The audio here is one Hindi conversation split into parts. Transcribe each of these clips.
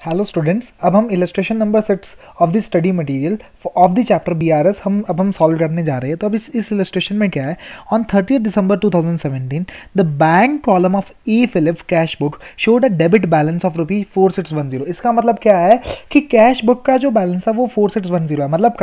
हेलो स्टूडेंट्स, अब हम illustration number 6 of the study material of the chapter BRS हम सॉल्व करने जा रहे हैं। तो अब इस इलस्ट्रेशन में क्या है, on 30 December 2017 the bank column of E Philip cash book showed a debit balance of ₹4610। इसका मतलब क्या है कि कैश बुक का जो बैलेंस है वो 4610 है। मतलब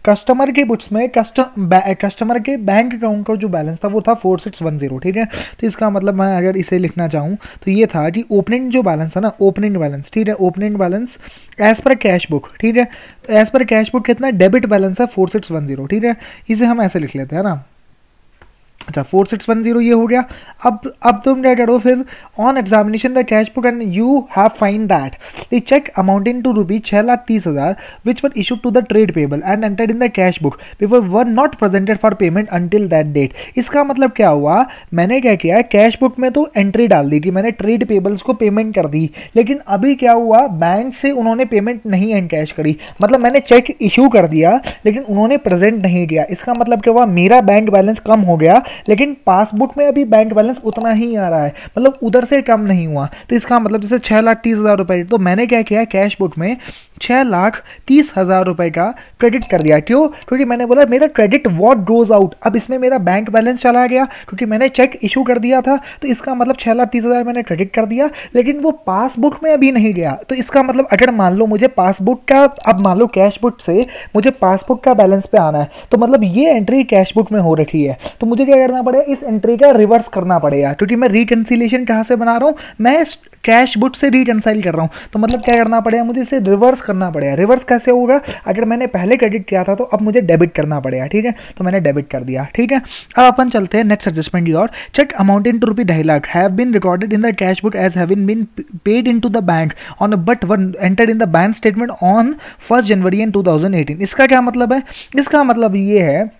कस्टमर के बुक्स में कस्टमर के बैंक अकाउंट का जो बैलेंस था वो था 4610। ठीक है, तो इसका मतलब मैं अगर इसे लिखना चाहूँ तो ये था कि ओपनिंग जो बैलेंस है ना, ओपनिंग बैलेंस, ठीक है, opening balance as per cash book, ठीक है, एज पर कैश बुक कितना डेबिट बैलेंस है 4610। ठीक है, इसे हम ऐसे लिख लेते हैं ना। अच्छा, 4610 ये हो गया। अब तुम क्या करो फिर, on examination the cash book and you have find that the cheque amounting to ₹6,30,000 which were issued to the trade payable and entered in the cash book before were not presented for payment until that date. इसका मतलब क्या हुआ, मैंने क्या किया, कैश बुक में तो एंट्री डाल दी कि मैंने ट्रेड पेबल्स को पेमेंट कर दी, लेकिन अभी क्या हुआ, बैंक से उन्होंने पेमेंट नहीं एनकैश करी। मतलब मैंने चेक इशू कर दिया लेकिन उन्होंने प्रेजेंट नहीं किया। इसका मतलब क्या हुआ, मेरा बैंक बैलेंस कम हो गया लेकिन पासबुक में अभी बैंक बैलेंस उतना ही आ रहा है, मतलब उधर से कम नहीं हुआ। तो इसका मतलब जैसे 6,30,000 रुपए, तो मैंने क्या किया, कैश बुक में 6,30,000 रुपए का क्रेडिट कर दिया। क्यों? क्योंकि मैंने बोला मेरा क्रेडिट व्हाट गोज आउट। अब इसमें मेरा बैंक बैलेंस चला गया क्योंकि मैंने चेक इशू कर दिया था, तो इसका मतलब 6,30,000 मैंने क्रेडिट कर दिया, लेकिन वो पासबुक में अभी नहीं गया। तो इसका मतलब अगर मान लो मुझे पासबुक का, अब मान लो कैश बुक से मुझे पासबुक का बैलेंस पे आना है, तो मतलब ये एंट्री कैश बुक में हो रखी है, तो मुझे क्या करना पड़ेगा, इस एंट्री का रिवर्स करना पड़ेगा। क्योंकि मैं रिकंसिलिएशन कहाँ से बना रहा हूँ, मैं कैश बुक से रिकंसाइल कर रहा हूँ, तो मतलब क्या करना पड़ेगा, मुझे इसे रिवर्स करना पड़ेगा। रिवर्स कैसे होगा, अगर मैंने पहले क्रेडिट किया था तो अब मुझे डेबिट करना पड़ेगा। ठीक है, तो मैंने डेबिट कर दिया। ठीक है, अब अपन चलते हैं नेक्स्ट एडजस्टमेंट की ओर। Cheque amounting to ₹2,50,000 have been recorded in the cash book as having been paid into the bank on but one entered in the bank statement on 1 January 2018। इसका क्या मतलब है, इसका मतलब ये है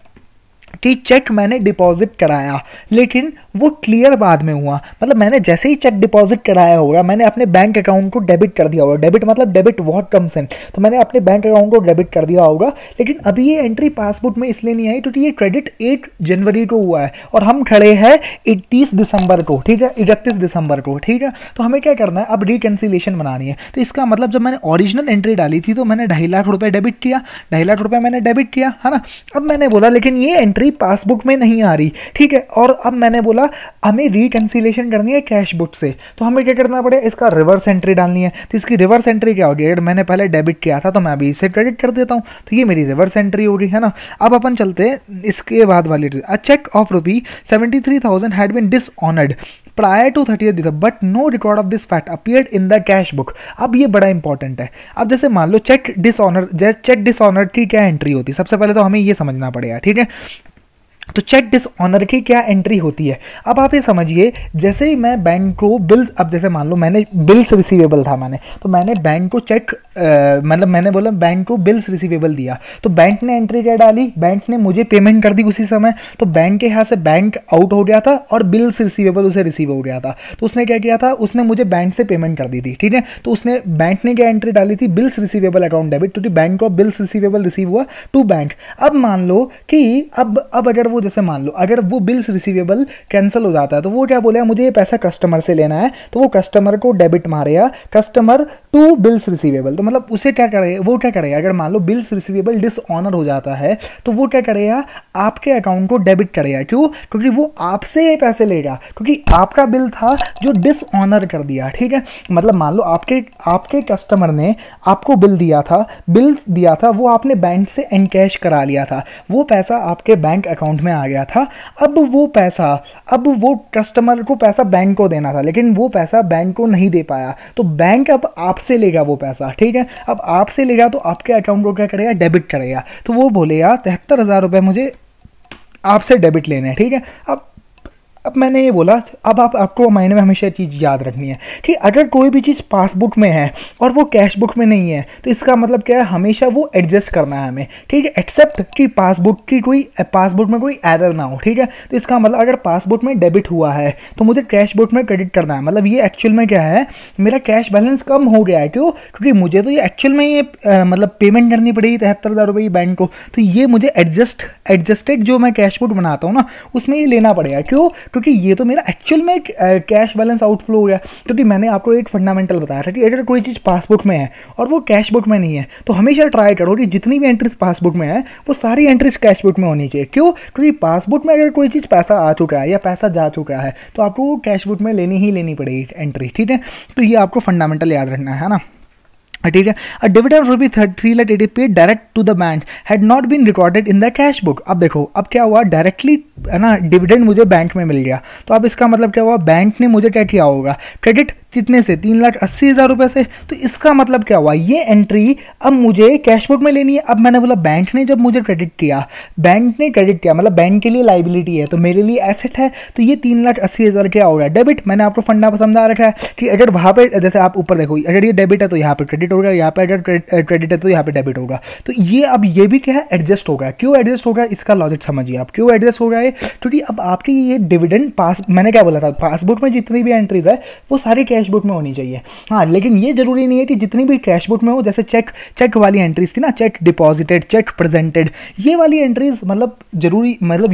कि चेक मैंने डिपॉजिट कराया लेकिन वो क्लियर बाद में हुआ। मतलब मैंने जैसे ही चेक डिपॉजिट कराया होगा, मैंने अपने बैंक अकाउंट को डेबिट कर दिया होगा। डेबिट मतलब डेबिट व्हाट कम्स इन, तो मैंने अपने बैंक अकाउंट को डेबिट कर दिया होगा, लेकिन अभी ये एंट्री पासबुक में इसलिए नहीं आई क्योंकि ये क्रेडिट 1 जनवरी को हुआ है और हम खड़े हैं 31 दिसंबर को। ठीक है, 31 दिसंबर को। ठीक है, तो हमें क्या करना है, अब रिकंसिलिएशन बनानी है। तो इसका मतलब जब मैंने ओरिजिनल एंट्री डाली थी तो मैंने 2.5 लाख रुपए डेबिट किया, 2.5 लाख रुपए मैंने डेबिट किया, है ना। अब मैंने बोला लेकिन ये एंट्री पासबुक में नहीं आ रही। ठीक है, और अब मैंने बोला हमें रिकंसिलिएशन करनी है कैश बुक से, तो हमें क्या करना पड़ेगा, इसका रिवर्स एंट्री डालनी है। तो इसकी रिवर्स एंट्री क्या होगी, अगर मैंने पहले डेबिट किया था तो मैं अभी इसे क्रेडिट कर देता हूं, तो ये मेरी रिवर्स एंट्री होगी, है ना। अब अपन चलते हैं इसके बाद वाली, a cheque of ₹73,000 had been dishonoured prior to 30th December but no record of this fact appeared in the cash book। अब ये बड़ा इंपॉर्टेंट है। अब जैसे मान लो चेक डिसऑनर की क्या एंट्री होती है, सबसे पहले तो हमें ये समझना पड़ेगा। ठीक है, तो चेक डिसऑनर की क्या एंट्री होती है। अब आप ये समझिए, जैसे ही मैं बैंक को बिल्स, अब जैसे मान लो मैंने बिल्स रिसीवेबल था, तो मैंने बैंक को चेक मतलब मैंने बोला बैंक को बिल्स रिसीवेबल दिया, तो बैंक ने एंट्री क्या डाली, बैंक ने मुझे पेमेंट कर दी उसी समय, तो बैंक के यहाँ से बैंक आउट हो गया था और बिल्स रिसीवेबल उसे रिसीव हो गया था। तो उसने क्या किया था, उसने मुझे बैंक से पेमेंट कर दी थी। ठीक है, तो उसने बैंक ने क्या एंट्री डाली थी, बिल्स रिसीवेबल अकाउंट डेबिट, क्योंकि बैंक को बिल्स रिसीवेबल रिसीव हुआ टू बैंक। अब मान लो कि अब अगर वो, जैसे मान लो अगर वो बिल्स रिसीवेबल कैंसिल हो जाता है तो वो क्या बोलेगा, मुझे ये पैसा कस्टमर से लेना है, तो वो कस्टमर को डेबिट मारेगा, कस्टमर टू बिल्स रिसीवेबल। तो मतलब उसे क्या करेगा, वो क्या करेगा, अगर मान लो बिल्स रिसीवेबल डिसऑनर हो जाता है तो वो क्या करेगा, आपके अकाउंट को डेबिट करेगा। क्यों? क्योंकि वो आपसे पैसे लेगा, क्योंकि आपका बिल था जो डिसऑनर कर दिया। ठीक है, मतलब मान लो आपके कस्टमर ने आपको बिल्स दिया था, वो आपने बैंक से एनकैश करा लिया था, वो पैसा आपके बैंक अकाउंट में आ गया था। अब वो कस्टमर को पैसा बैंक को देना था, लेकिन वो पैसा बैंक को नहीं दे पाया, तो बैंक अब आपसे लेगा वो पैसा। ठीक है, अब आपसे लेगा तो आपके अकाउंट को क्या करेगा, डेबिट करेगा। तो वो बोलेगा 73,000 रुपये मुझे आपसे डेबिट लेने हैं। ठीक है, अब मैंने ये बोला, अब आपको माइंड में हमेशा चीज़ याद रखनी है कि अगर कोई भी चीज़ पासबुक में है और वो कैश बुक में नहीं है, तो इसका मतलब क्या है, हमेशा वो एडजस्ट करना है हमें। ठीक है, एक्सेप्ट कि पासबुक में कोई एरर ना हो। ठीक है, तो इसका मतलब अगर पासबुक में डेबिट हुआ है तो मुझे कैश बुक में क्रेडिट करना है। मतलब ये एक्चुअल में क्या है, मेरा कैश बैलेंस कम हो गया है। क्यों? क्योंकि मुझे तो ये एक्चुअल में ये मतलब पेमेंट करनी पड़ेगी 73,000 रुपये बैंक को, तो ये मुझे एडजस्टेड जो मैं कैश बुक बनाता हूँ ना, उसमें ये लेना पड़ेगा। क्यों? क्योंकि ये तो मेरा एक्चुअल में कैश बैलेंस आउटफ्लो हो गया। क्योंकि मैंने आपको एक फंडामेंटल बताया था कि अगर कोई चीज़ पासबुक में है और वो कैश बुक में नहीं है तो हमेशा ट्राई करो कि जितनी भी एंट्रीज पासबुक में है वो सारी एंट्रीज कैश बुक में होनी चाहिए। क्यों? क्योंकि पासबुक में अगर कोई चीज़ पैसा आ चुका है या पैसा जा चुका है तो आपको वो कैश बुक में लेनी ही लेनी पड़ेगी एंट्री, ठीक है। तो ये आपको फंडामेंटल याद रखना है ना, ठीक है। A dividend of rupees 3,80,000 paid direct to the bank had not been recorded in the cash book. अब देखो अब क्या हुआ, डायरेक्टली है ना डिविडेंड मुझे बैंक में मिल गया, तो अब इसका मतलब क्या हुआ, बैंक ने मुझे क्या किया होगा, क्रेडिट कितने से, 3,80,000 रुपये से। तो इसका मतलब क्या हुआ, ये एंट्री अब मुझे कैश बुक में लेनी है। अब मैंने बोला बैंक ने जब मुझे क्रेडिट किया, बैंक ने क्रेडिट किया मतलब बैंक के लिए लाइबिलिटी है तो मेरे लिए एसेट है, तो ये 3,80,000 क्या होगा, डेबिट। मैंने आपको फंडा समझा रखा है कि अगर वहाँ पे जैसे आप ऊपर देखो, अगर ये डेबिट है तो यहाँ पे क्रेडिट होगा, यहाँ पे अगर क्रेडिट है तो यहाँ पे डेबिट होगा। तो ये अब ये भी क्या है, एडजस्ट होगा। क्यों एडजस्ट होगा, इसका लॉजिक समझिए आप, क्यों एडजस्ट होगा ये, क्योंकि अब आपकी ये डिविडेंड पास, मैंने क्या बोला था, पासबुक में जितनी भी एंट्रीज है वो सारी कैश बुक में होनी चाहिए। हाँ, लेकिन ये जरूरी नहीं है कि जितनी भी कैश बुक में हो, जैसे चेक वाली एंट्रीज थी ना, चेक डिपॉजिटेड, चेक प्रेजेंटेड, ये वाली एंट्रीज मतलब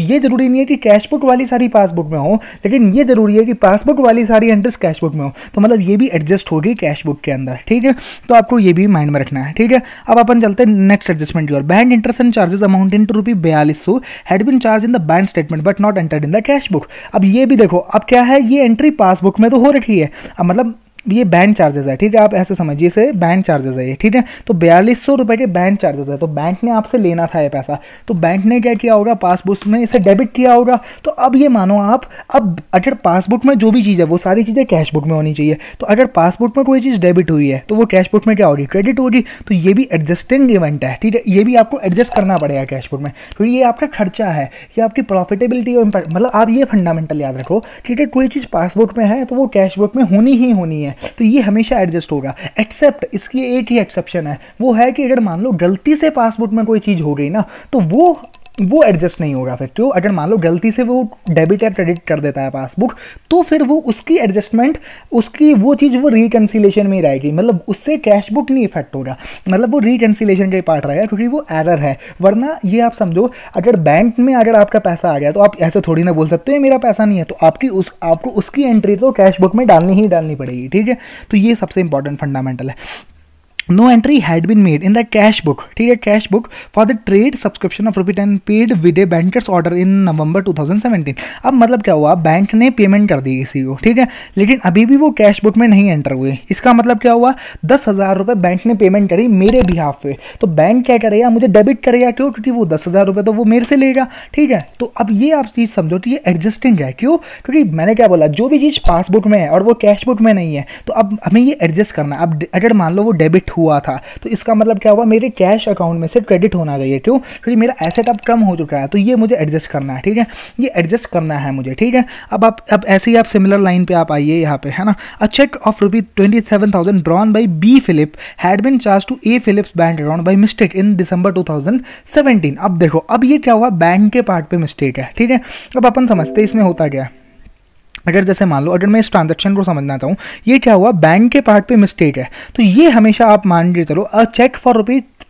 ये जरूरी नहीं है कि कैश बुक वाली सारी पासबुक में हो, लेकिन ये जरूरी है कि पासबुक वाली सारी एंट्रीज कैश बुक में हो। तो मतलब ये भी एडजस्ट होगी कैश बुक के अंदर, ठीक है। तो आपको ये भी माइंड में रखना है, ठीक है। अब अपन चलते हैं नेक्स्ट एडजस्टमेंट की ओर। Bank interest and charges amounting to ₹4200 had been charge in the bank statement but not entered in the cash book. अब ये भी देखो, अब क्या है, ये एंट्री पासबुक में तो हो रखी है, अब मतलब ये बैंक चार्जेस है, ठीक है, आप ऐसे समझिए इसे, बैंक चार्जेस है ये, ठीक है। तो 4200 रुपये के बैंक चार्जेस है, तो बैंक ने आपसे लेना था ये पैसा, तो बैंक ने क्या किया होगा, पासबुक में इसे डेबिट किया होगा। तो अब ये मानो आप, अब अगर पासबुक में जो भी चीज़ है वो सारी चीज़ें कैश बुक में होनी चाहिए, तो अगर पासबुक में कोई चीज़ डेबिट हुई है तो वो कैश बुक में क्या होगी, क्रेडिट होगी। तो ये भी एडजस्टिंग इवेंट है, ठीक है, ये भी आपको एडजस्ट करना पड़ेगा कैश बुक में, क्योंकि ये आपका खर्चा है, ये आपकी प्रॉफिटेबिलिटी और इम्पैक्ट, मतलब आप ये फंडामेंटल याद रखो, ठीक है। कोई चीज़ पासबुक में है तो वो कैश बुक में होनी ही होनी है, तो ये हमेशा एडजस्ट होगा। एक्सेप्ट इसकी एक ही एक्सेप्शन है, वो है कि अगर मान लो गलती से पासबुक में कोई चीज़ हो गई ना, तो वो एडजस्ट नहीं होगा फिर। क्यों? अगर मान लो गलती से वो डेबिट या क्रेडिट कर देता है पासबुक, तो फिर वो उसकी एडजस्टमेंट, उसकी वो चीज़ वो रिकन्सिलेशन में ही रहेगी, मतलब उससे कैश बुक नहीं इफेक्ट होगा, मतलब वो रिकन्सिलेशन का ही पार्ट रहेगा, क्योंकि वो एरर है। वरना ये आप समझो, अगर बैंक में अगर आपका पैसा आ गया तो आप ऐसे थोड़ी ना बोल सकते हो ये मेरा पैसा नहीं है, तो आपको उसकी एंट्री तो कैश बुक में डालनी ही डालनी पड़ेगी, ठीक है। तो ये सबसे इंपॉर्टेंट फंडामेंटल है। No entry had been made in the cash book, ठीक है, cash book for the trade subscription of ₹10 paid with a bankers order in November 2017। अब मतलब क्या हुआ, बैंक ने पेमेंट कर दी किसी को, ठीक है, लेकिन अभी भी वो कैश बुक में नहीं एंटर हुए। इसका मतलब क्या हुआ, 10,000 रुपये बैंक ने पेमेंट करी मेरे बिहाफ पे, तो बैंक क्या करेगा, मुझे डेबिट करेगा। क्यों? क्योंकि वो 10,000 रुपये तो वो मेरे से लेगा, ठीक है। तो अब ये आप चीज़ समझो कि ये एडजस्टिंग है। क्यों? क्योंकि मैंने क्या बोला, जो भी चीज़ पासबुक में है और वो कैश बुक में नहीं है, तो अब हमें ये एडजस्ट करना है। अब अगर मान लो वो डेबिट हुआ था, तो इसका मतलब क्या हुआ, मेरे कैश अकाउंट में से क्रेडिट होना चाहिए। क्यों? क्योंकि मेरा एसेट अब कम हो चुका है, तो ये मुझे एडजस्ट करना है, ठीक है, ये एडजस्ट करना है मुझे, ठीक है। अब ऐसे ही आप सिमिलर लाइन पे आप आइए यहाँ पे, है ना। A cheque of ₹27,000 drawn by B Philip had been charge to A Philips bank account by mistake in December 2017। अब देखो, अब ये क्या हुआ, बैंक के पार्ट पे मिस्टेक है, ठीक है। अब अपन समझते हैं इसमें होता क्या है। अगर जैसे मान लो, अगर मैं इस ट्रांजैक्शन को समझना चाहूँ, ये क्या हुआ, बैंक के पार्ट पे मिस्टेक है, तो ये हमेशा आप मान के चलो, a cheque for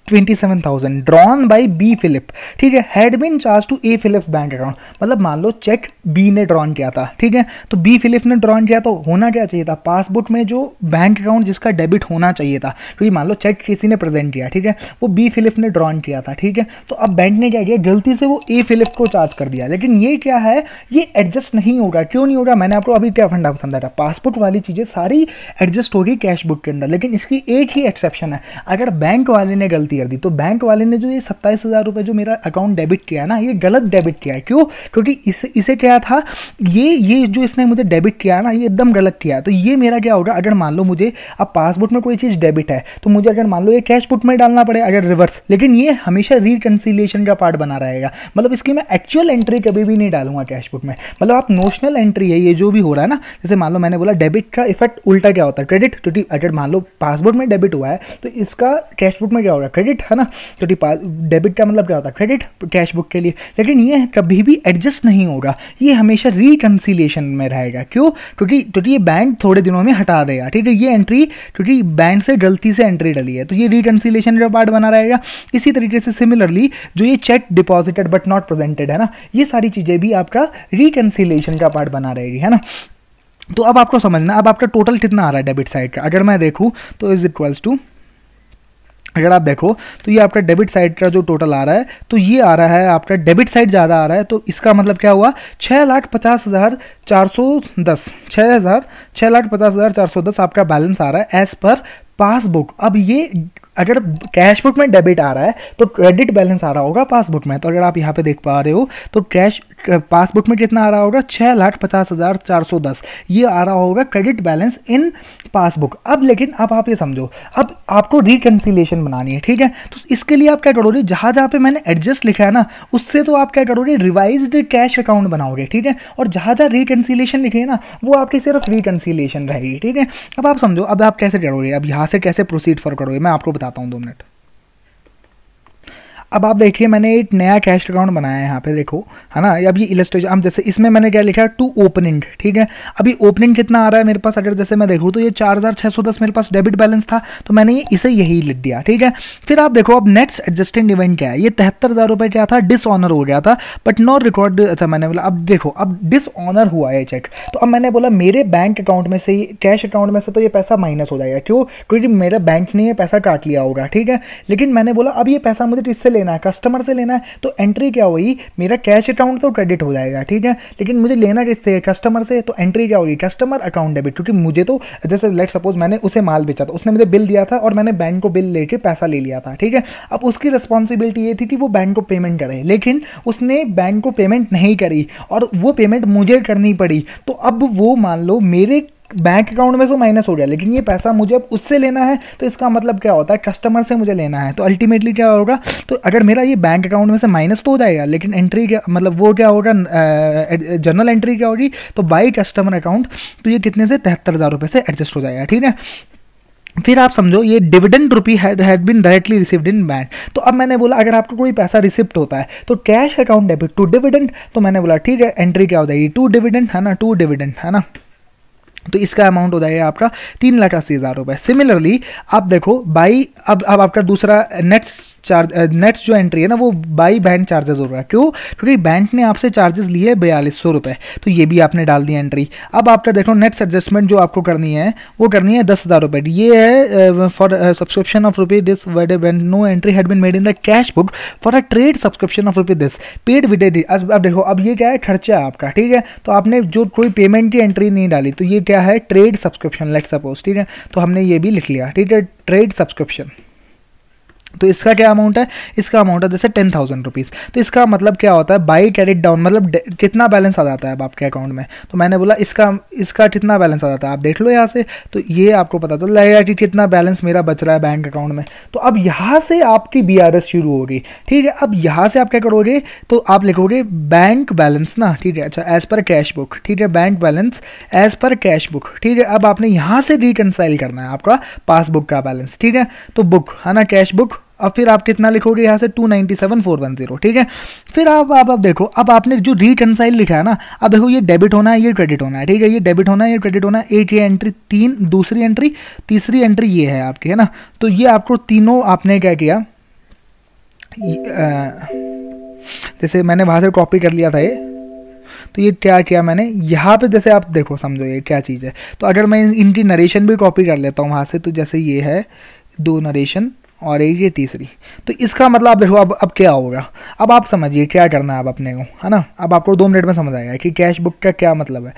₹27,000 drawn by B Philip, ठीक है, had been charge to A Philips bank account. मतलब मान लो चेक बी ने ड्रॉन किया था, ठीक है, तो बी फिलिप ने ड्रॉन किया, तो होना क्या चाहिए था, पासबुक में जो बैंक अकाउंट जिसका डेबिट होना चाहिए था, क्योंकि मान लो चेक किसी ने प्रेजेंट किया, ठीक है, वो बी फिलिप ने ड्रॉन किया था, ठीक है। तो अब बैंक ने क्या किया, गलती से वो ए फिलिप को चार्ज कर दिया, लेकिन ये क्या है, ये एडजस्ट नहीं होगा। क्यों नहीं होगा, मैंने आपको अभी क्या फंडा समझा था, पासबुक वाली चीज़ें सारी एडजस्ट होगी कैश बुक के अंदर, लेकिन इसकी एक ही एक्सेप्शन है, अगर बैंक वाले ने गलती कर दी, तो बैंक वाले ने जो ये 27,000 रुपये जो मेरा अकाउंट डेबिट किया है ना, ये गलत डेबिट किया है। क्यों? क्योंकि इसे क्या था, ये जो इसने मुझे डेबिट किया है ना, ये एकदम गलत किया है। तो ये मेरा क्या होगा, अगर मान लो मुझे अब पासबुक में कोई चीज़ डेबिट है, तो मुझे अगर मान लो ये कैश बुक में डालना पड़े, अगर रिवर्स, लेकिन ये हमेशा रिकन्सिलिएशन का पार्ट बना रहेगा, मतलब इसकी मैं एक्चुअल एंट्री कभी भी नहीं डालूंगा कैश बुक में। मतलब आप नोशनल एंट्री है, ये जो भी हो रहा है ना, जैसे मान लो मैंने बोला डेबिट का इफेक्ट उल्टा क्या होता है, क्रेडिट, क्योंकि अगर मान लो पासबुक में डेबिट हुआ है तो इसका कैश बुक में क्या होगा, क्रेडिट क्रेडिट, है ना, क्योंकि डेबिट का मतलब क्या होता है, क्रेडिट कैश बुक के लिए। लेकिन ये कभी भी एडजस्ट नहीं होगा, ये हमेशा रिकन्सिलिएशन में रहेगा। क्यों? क्योंकि ये बैंक थोड़े दिनों में हटा देगा, ठीक है, ये एंट्री क्योंकि बैंक से गलती से एंट्री डली है, तो ये रिकन्सिलिएशन का पार्ट बना रहेगा। इसी तरीके से सिमिलरली जो ये check deposited but not presented है ना, ये सारी चीज़ें भी आपका रिकन्सिलिएशन का पार्ट बना रहेगी, है ना। तो अब आपको समझना, अब आपका टोटल कितना आ रहा है डेबिट साइड का, अगर मैं देखूँ तो इज इक्वल्स टू, अगर आप देखो तो ये आपका डेबिट साइड का जो टोटल आ रहा है, तो ये आ रहा है आपका डेबिट साइड ज़्यादा आ रहा है, तो इसका मतलब क्या हुआ, 6,50,410 6,50,410 आपका बैलेंस आ रहा है एज पर पासबुक। अब ये अगर कैश बुक में डेबिट आ रहा है तो क्रेडिट बैलेंस आ रहा होगा पासबुक में, तो अगर आप यहाँ पे देख पा रहे हो तो कैश पासबुक में कितना आ रहा होगा, 6,50,410 ये आ रहा होगा क्रेडिट बैलेंस इन पासबुक। अब लेकिन अब आप ये समझो, अब आपको रिकन्सिलिएशन बनानी है, ठीक है, तो इसके लिए आप क्या करोगे, जहाँ जहाँ पे मैंने एडजस्ट लिखा है ना, उससे तो आप क्या करोगे, रिवाइज्ड कैश अकाउंट बनाओगे, ठीक है, और जहाँ जहाँ रिकन्सिलिएशन लिखे है ना, वो आपकी सिर्फ रिकन्सिलिएशन रहेगी, ठीक है। अब आप समझो, अब आप कैसे करोगे, अब यहाँ से कैसे प्रोसीड फॉर करोगे, मैं आपको बताता हूँ, 2 मिनट। अब आप देखिए मैंने एक नया कैश अकाउंट बनाया है यहाँ पे, देखो, है ना, अब ये इलस्ट्रेशन, अब जैसे इसमें मैंने क्या लिखा है, टू ओपनिंग, ठीक है। अभी ओपनिंग कितना आ रहा है मेरे पास, अगर जैसे मैं देखूँ तो ये 4,610 मेरे पास डेबिट बैलेंस था, तो मैंने ये इसे यही लिख दिया, ठीक है। फिर आप देखो अब नेक्स्ट एडजस्टिंग इवेंट क्या है, ये 73,000 रुपये क्या था, डिसऑनर हो गया था बट नॉट रिकॉर्ड। अच्छा, मैंने बोला अब देखो, अब डिसऑनर हुआ है चेक, तो अब मैंने बोला मेरे बैंक अकाउंट में से, कैश अकाउंट में से तो ये पैसा माइनस हो जाएगा। क्यों? क्योंकि मेरा बैंक ने ये पैसा काट लिया होगा, ठीक है। लेकिन मैंने बोला अब ये पैसा मुझे किससे लेना है, कस्टमर से लेना है, तो एंट्री क्या हुई, मेरा कैश अकाउंट तो क्रेडिट हो जाएगा, ठीक है, लेकिन मुझे लेना किससे, कस्टमर से, तो एंट्री क्या होगी, कस्टमर अकाउंट डेबिट। क्योंकि मुझे तो जैसे लेट सपोज मैंने उसे माल बेचा था, उसने मुझे बिल दिया था और मैंने बैंक को बिल लेके पैसा ले लिया था, ठीक है। अब उसकी रिस्पॉन्सिबिलिटी ये थी कि वो बैंक को पेमेंट करे, लेकिन उसने बैंक को पेमेंट नहीं करी और वो पेमेंट मुझे करनी पड़ी, तो अब वो मान लो मेरे बैंक अकाउंट में से माइनस हो गया, लेकिन ये पैसा मुझे अब उससे लेना है, तो इसका मतलब क्या होता है, कस्टमर से मुझे लेना है, तो अल्टीमेटली क्या होगा, तो अगर मेरा ये बैंक अकाउंट में से माइनस तो हो जाएगा, लेकिन एंट्री क्या मतलब वो क्या होगा, जर्नल एंट्री क्या होगी, तो बाई कस्टमर अकाउंट, तो ये कितने से 73,000 रुपये से एडजस्ट हो जाएगा, ठीक है। फिर आप समझो ये dividend rupee had been directly received in bank. तो अब मैंने बोला अगर आपको कोई पैसा रिसिप्ट होता है तो cash account debit to dividend, तो मैंने बोला ठीक है, एंट्री क्या हो जाएगी, टू डिविडेंड, है ना, टू डिविडेंड, है ना, तो इसका अमाउंट हो जाएगा आपका 3,80,000 रुपये। सिमिलरली आप देखो बाई, अब आपका दूसरा नेक्स्ट जो एंट्री है ना, वो बाई बैंक चार्जेस हो रहा है। क्यों? क्योंकि बैंक ने आपसे चार्जेस लिए 4200 रुपये, तो ये भी आपने डाल दिया एंट्री। अब आपका देखो नेक्स्ट एडजस्टमेंट जो आपको करनी है वो करनी है 10,000 रुपये, ये है फॉर सब्सक्रिप्शन ऑफ रुपये this when no entry had been made in the cash book for a trade subscription of रुपये दिस पेड विद। अब देखो अब ये क्या है, खर्चा है आपका, ठीक है, तो आपने जो कोई पेमेंट की एंट्री नहीं डाली, तो ये क्या है, ट्रेड सब्सक्रिप्शन लेट्स सपोज, ठीक है, तो हमने ये भी लिख लिया, ठीक है, ट्रेड सब्सक्रिप्शन। तो इसका क्या अमाउंट है, इसका अमाउंट है जैसे 10,000 रुपीज़। तो इसका मतलब क्या होता है, बाई कैरिड डाउन, मतलब कितना बैलेंस आ जाता है अब आपके अकाउंट में, तो मैंने बोला इसका कितना बैलेंस आ जाता है, आप देख लो यहाँ से, तो ये आपको पता चल जाएगा कि कितना बैलेंस मेरा बच रहा है बैंक अकाउंट में। तो अब यहाँ से आपकी BRS शुरू होगी, ठीक है। अब यहाँ से आप क्या करोगे, तो आप लिखोगे बैंक बैलेंस ना, ठीक है, अच्छा, एज पर कैश बुक, ठीक है, bank balance as per cash book, ठीक है। अब आपने यहाँ से रिकनसाइल करना है आपका पासबुक का बैलेंस, ठीक है, तो बुक है ना, कैश बुक। अब फिर आप कितना लिखोगे यहाँ से 297,410, ठीक है। फिर आप देखो, अब आपने जो रिकनसाइल लिखा है ना, अब देखो ये डेबिट होना है, ये क्रेडिट होना है, ठीक है, ये डेबिट होना है, ये क्रेडिट होना है, एक ये एंट्री, दूसरी एंट्री, तीसरी एंट्री ये है आपकी, है ना। तो ये आपको तीनों आपने क्या किया, जैसे मैंने वहाँ से कॉपी कर लिया था ये, तो ये क्या किया मैंने यहाँ पे, जैसे आप देखो समझो ये क्या चीज़ है। तो अगर मैं इनकी नरेशन भी कॉपी कर लेता हूँ वहाँ से, तो जैसे ये है 2 नरेशन और एक ये तीसरी, तो इसका मतलब आप देखो अब क्या होगा, अब आप समझिए क्या करना है अब अपने को, है ना। अब आपको 2 मिनट में समझ आएगा कि कैश बुक का क्या मतलब है।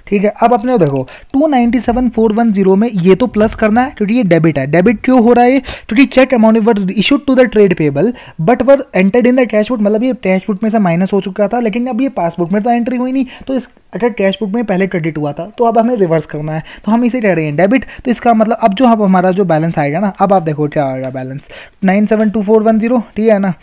ठीक है, अब अपने देखो 297,410 में ये तो प्लस करना है क्योंकि ये डेबिट है। डेबिट क्यों हो रहा है, क्योंकि cheque amount were issued to the trade payable but were entered in the cash book, मतलब ये कैश बुक में से माइनस हो चुका था, लेकिन अब ये पासबुक में तो एंट्री हुई नहीं, तो इस अगर कैश बुक में पहले क्रेडिट हुआ था तो अब हमें रिवर्स करना है, तो हम इसे कह रहे हैं डेबिट। तो इसका मतलब अब जो हमारा जो बैलेंस आएगा ना, अब आप देखो क्या आएगा बैलेंस 972,410, ठीक है ना।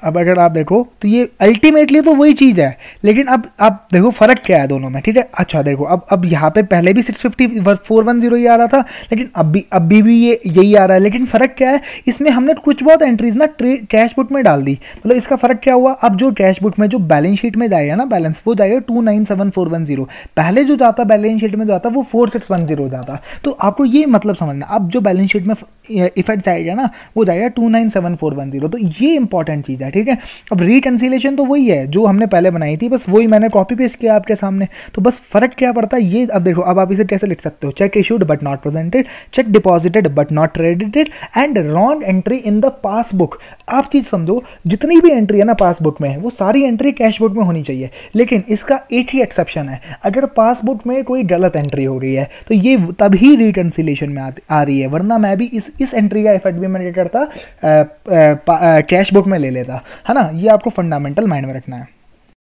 अब अगर आप देखो तो ये अल्टीमेटली तो वही चीज़ है, लेकिन अब आप देखो फ़र्क क्या है दोनों में, ठीक है। अच्छा देखो अब यहाँ पे पहले भी 650 ही आ रहा था, लेकिन अभी भी ये यही आ रहा है, लेकिन फ़र्क क्या है, इसमें हमने कुछ बहुत एंट्रीज ना कैश बुक में डाल दी। मतलब इसका फ़र्क क्या हुआ, अब जो कैश बुक में जो बैलेंस शीट में जाएगा ना बैलेंस, वो जाएगा 297410। पहले जो जाता बैलेंस शीट में जो आता वो 4610 जाता। तो आपको ये मतलब समझना, अब जो बैलेंस शीट में इफेक्ट जाएगा ना वो जाएगा 297410। तो ये इंपॉर्टेंट चीज़ है, ठीक है। अब रिकंसिलेशन तो वही है जो हमने पहले बनाई थी, बस वही मैंने कॉपी पेस्ट किया आपके सामने। तो बस फर्क क्या पड़ता है ये अब देखो, अब आप इसे कैसे लिख सकते हो, check issued but not presented, check deposited but not credited and wrong entry in the passbook. आप चीज़ समझो, जितनी भी एंट्री है ना पासबुक में वो सारी एंट्री कैश बुक में होनी चाहिए, लेकिन इसका एक ही एक्सेप्शन है, अगर पासबुक में कोई गलत एंट्री हो गई है तो ये तभी रिकंसिलेशन में आ रही है, वरना मैं भी इस एंट्री का इफेक्ट भी मैं क्या करता कैश बुक में ले लेता, है ना। ये आपको फंडामेंटल माइंड में रखना है।